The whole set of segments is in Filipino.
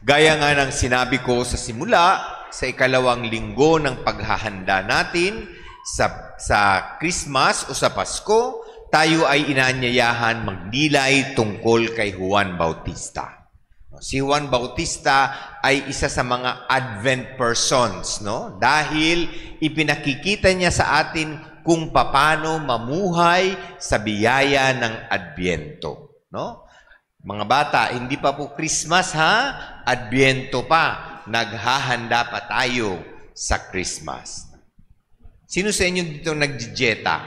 Gaya nga ng sinabi ko sa simula, sa ikalawang linggo ng paghahanda natin sa Christmas o sa Pasko, tayo ay inaanyayahan magnilay tungkol kay Juan Bautista. Si Juan Bautista ay isa sa mga Advent persons, no? Dahil ipinakikita niya sa atin kung paano mamuhay sa biyaya ng Adbyento, no? Mga bata, hindi pa po Christmas ha? Adbyento pa. Naghahanda pa tayo sa Christmas. Sino sa inyo dito nagdidieta?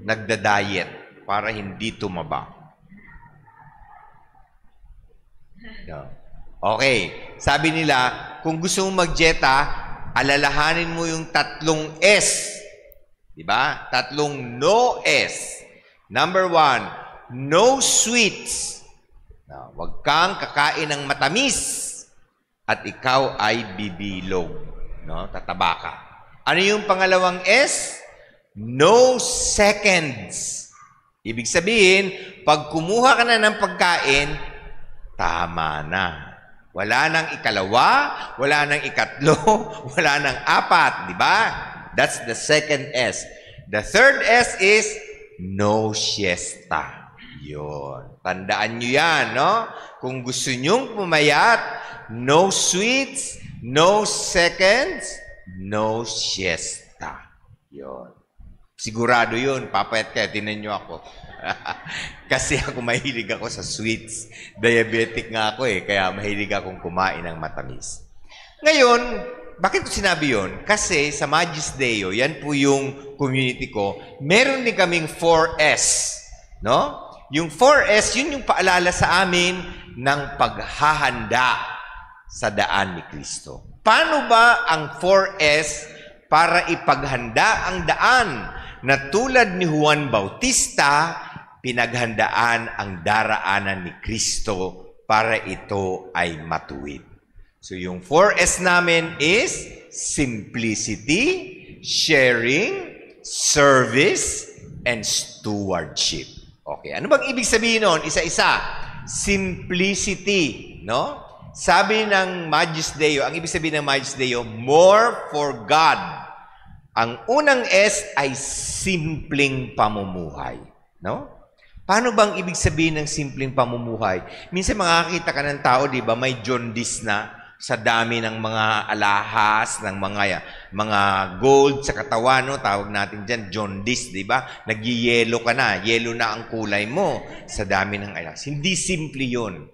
Nagda-diet para hindi tumaba? No. Okay. Sabi nila, kung gusto mong mag-dieta, alalahanin mo yung 3 S. Diba? 3 no S. Number 1, no sweets. No, huwag kang kakain ng matamis at ikaw ay bibilog. No? Tataba ka. Ano yung pangalawang S? No seconds. Ibig sabihin, pag kumuha ka na ng pagkain, tama na. Wala nang ikalawa, wala nang ikatlo, wala nang 4. Diba? That's the second S. The third S is no siesta. Yun. Tandaan nyo yan, no? Kung gusto nyong pumayat, no sweets, no seconds, no siesta. Yun. Sigurado yun. Papayat kayo. Tinan nyo ako. Kasi ako mahilig ako sa sweets. Diabetic nga ako eh. Kaya mahilig akong kumain ng matamis. Ngayon, bakit ko sinabi yun? Kasi sa Magis Deo, yan po yung community ko, meron din kaming 4S. No? Yung 4S, yun yung paalala sa amin ng paghahanda sa daan ni Kristo. Paano ba ang 4S para ipaghanda ang daan na tulad ni Juan Bautista, pinaghandaan ang daraanan ni Kristo para ito ay matuwid. So yung 4S namin is simplicity, sharing, service, and stewardship. Okay, ano bang ibig sabihin nun? Isa-isa. Simplicity, no? Sabi ng Magis Deo, ang ibig sabihin ng Magis Deo, more for God. Ang unang S ay simpleng pamumuhay, no? Paano bang ibig sabihin ng simpleng pamumuhay? Minsan makakita ka ng tao, di ba, may jaundice na sa dami ng mga alahas, ng mga gold sa katawan, no? Tawag natin dyan, jaundice, di ba? Nag-yellow ka na, yellow na ang kulay mo sa dami ng alahas. Hindi simple yun,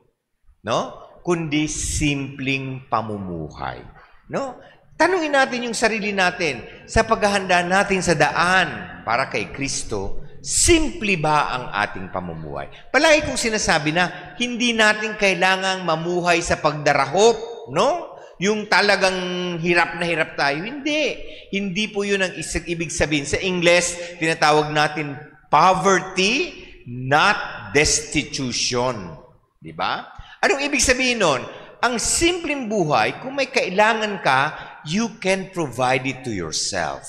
no? Kundi simpleng pamumuhay, no? Tanungin natin yung sarili natin, sa paghahanda natin sa daan para kay Kristo, simple ba ang ating pamumuhay? Palagi kong sinasabi na hindi natin kailangang mamuhay sa pagdarahop, no? Yung talagang hirap na hirap tayo. Hindi. Hindi po yun ang ibig sabihin. Sa English, tinatawag natin poverty, not destitution. Diba? Anong ibig sabihin nun? Ang simpleng buhay, kung may kailangan ka, you can provide it to yourself.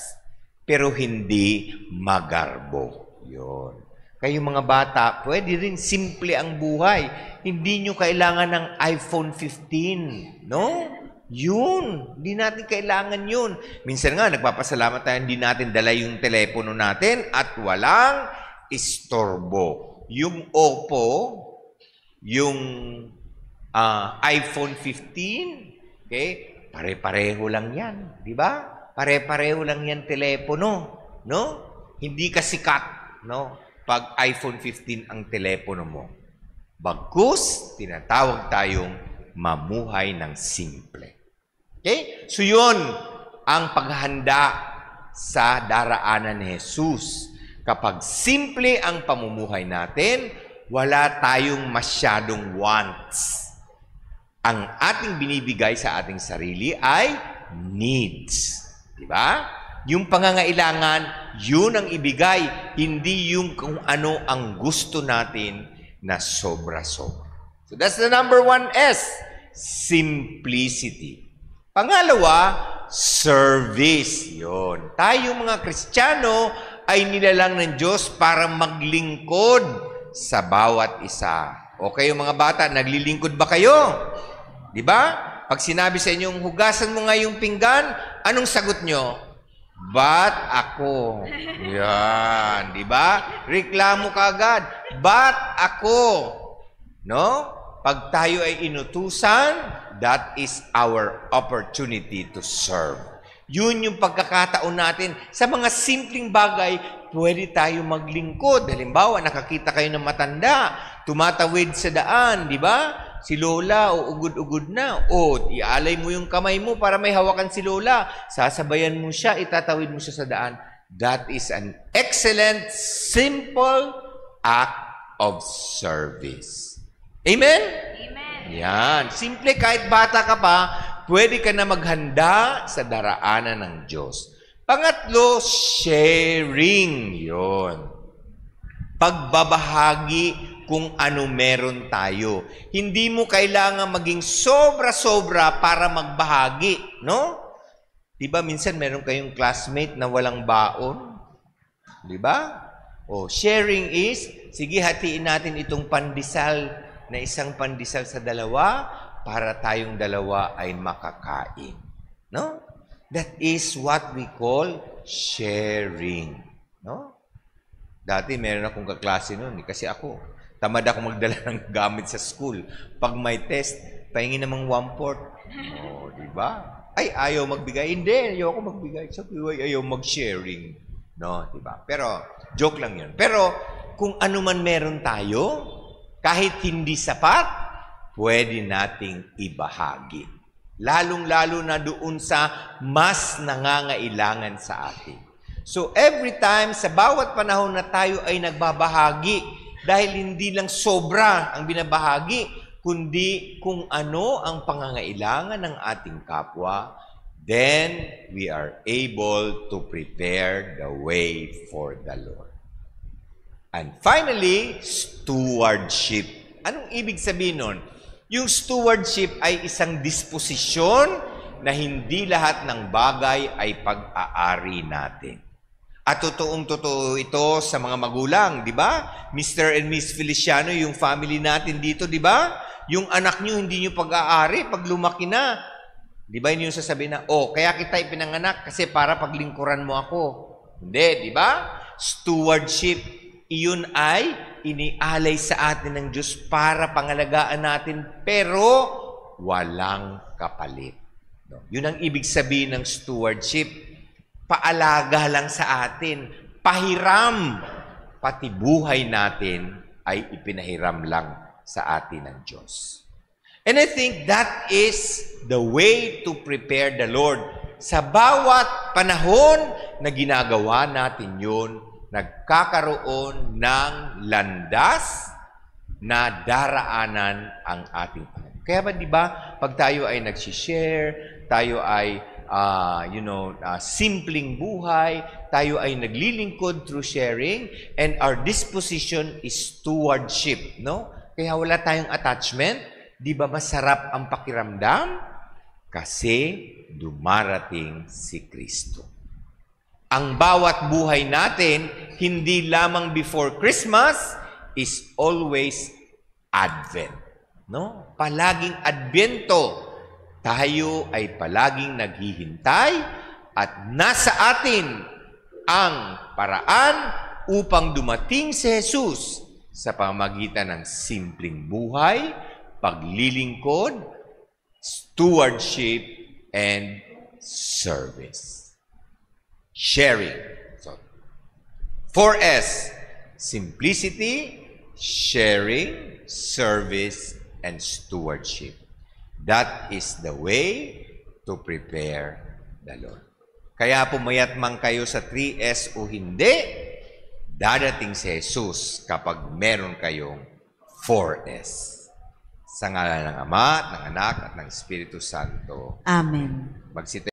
Pero hindi magarbo. Yun. Kayong mga bata, pwede rin simple ang buhay. Hindi nyo kailangan ng iPhone 15. No? Yun. Hindi natin kailangan yun. Minsan nga, nagpapasalamat tayo, hindi natin dala yung telepono natin at walang istorbo. Yung Oppo, yung iPhone 15, okay? Pare-pareho lang yan. Di ba? Pare-pareho lang yan telepono. No? Hindi ka sikat. No? Pag iPhone 15 ang telepono mo. Bagkus, tinatawag tayong mamuhay ng simple. Okay? So yun ang paghahanda sa daraanan ni Jesus. Kapag simple ang pamumuhay natin, wala tayong masyadong wants. Ang ating binibigay sa ating sarili ay needs. Diba? Yung pangangailangan, yun ang ibigay, hindi yung kung ano ang gusto natin na sobra-sobra. So that's the number 1S, simplicity. Pangalawa, service. Yun. Tayong mga Kristiyano ay nilalang ng Diyos para maglingkod sa bawat isa. O kayo mga bata, naglilingkod ba kayo? Di ba? Pag sinabi sa inyong, hugasan mo nga yung pinggan, anong sagot nyo? Ba't ako? Yan. Di ba? Reklamo ka agad. Ba't ako? No? Pag tayo ay inutusan, that is our opportunity to serve. Yun yung pagkakataon natin. Sa mga simpleng bagay, pwede tayo maglingkod. Halimbawa, nakakita kayo ng matanda, tumatawid sa daan, di ba? Si Lola, o ugod-ugod na. O, ialay mo yung kamay mo para may hawakan si Lola. Sasabayan mo siya, itatawid mo siya sa daan. That is an excellent, simple act of service. Amen? Amen. Yan. Simple, kahit bata ka pa, pwede ka na maghanda sa daraanan ng Diyos. Pangatlo, sharing. Yon. Pagbabahagi kung ano meron tayo. Hindi mo kailangan maging sobra-sobra para magbahagi, no? Diba minsan meron kayong classmate na walang baon? Diba? O, sharing is, sige hatiin natin itong pandesal na isang pandesal sa dalawa para tayong dalawa ay makakain. No? That is what we call sharing. No? Dati meron akong kaklase noon, kasi ako, tamad ako magdala ng gamit sa school. Pag may test, pahingi namang 1/4. Oh, di ba? Ay, ayaw magbigay. Hindi, ayaw ako magbigay. So, ayaw mag-sharing. No, di ba? Pero, joke lang yun. Pero, kung ano man meron tayo, kahit hindi sapat, pwede nating ibahagi. Lalong-lalo na doon sa mas nangangailangan sa atin. So, every time, sa bawat panahon na tayo ay nagbabahagi, dahil hindi lang sobra ang binabahagi, kundi kung ano ang pangangailangan ng ating kapwa, then we are able to prepare the way for the Lord. And finally, stewardship. Anong ibig sabihin nun? Yung stewardship ay isang disposisyon na hindi lahat ng bagay ay pag-aari natin. At totoong-totoo ito sa mga magulang, di ba? Mr. and Miss Feliciano, yung family natin dito, di ba? Yung anak nyo, hindi nyo pag-aari pag lumaki na. Di ba yun yung sasabihin na, oh, kaya kita ipinanganak kasi para paglingkuran mo ako. Hindi, di ba? Stewardship, iyon ay inialay sa atin ng Diyos para pangalagaan natin, pero walang kapalit. No? Yun ang ibig sabihin ng stewardship. Paalaga lang sa atin, pahiram, pati buhay natin ay ipinahiram lang sa atin ng Diyos. And I think that is the way to prepare the Lord. Sa bawat panahon na ginagawa natin yun, nagkakaroon ng landas na daraanan ang ating Panginoon. Kaya ba, di ba, pag tayo ay nagsishare, tayo ay simpleng buhay, tayo ay naglilingkod through sharing, and our disposition is stewardship, no? Kaya wala tayong attachment. Di ba masarap ang pakiramdam? Kasi dumarating si Kristo. Ang bawat buhay natin, hindi lamang before Christmas, is always Advent, no? Palaging Adbyento. Tayo ay palaging naghihintay at nasa atin ang paraan upang dumating si Jesus sa pamamagitan ng simpleng buhay, paglilingkod, stewardship, and service. Sharing. So, 4S, simplicity, sharing, service, and stewardship. That is the way to prepare the Lord. Kaya pumayat man kayo sa 3S o hindi, dadating si Jesus kapag meron kayong 4S. Sa ngalan ng Ama, ng Anak, at ng Espiritu Santo. Amen. Magsita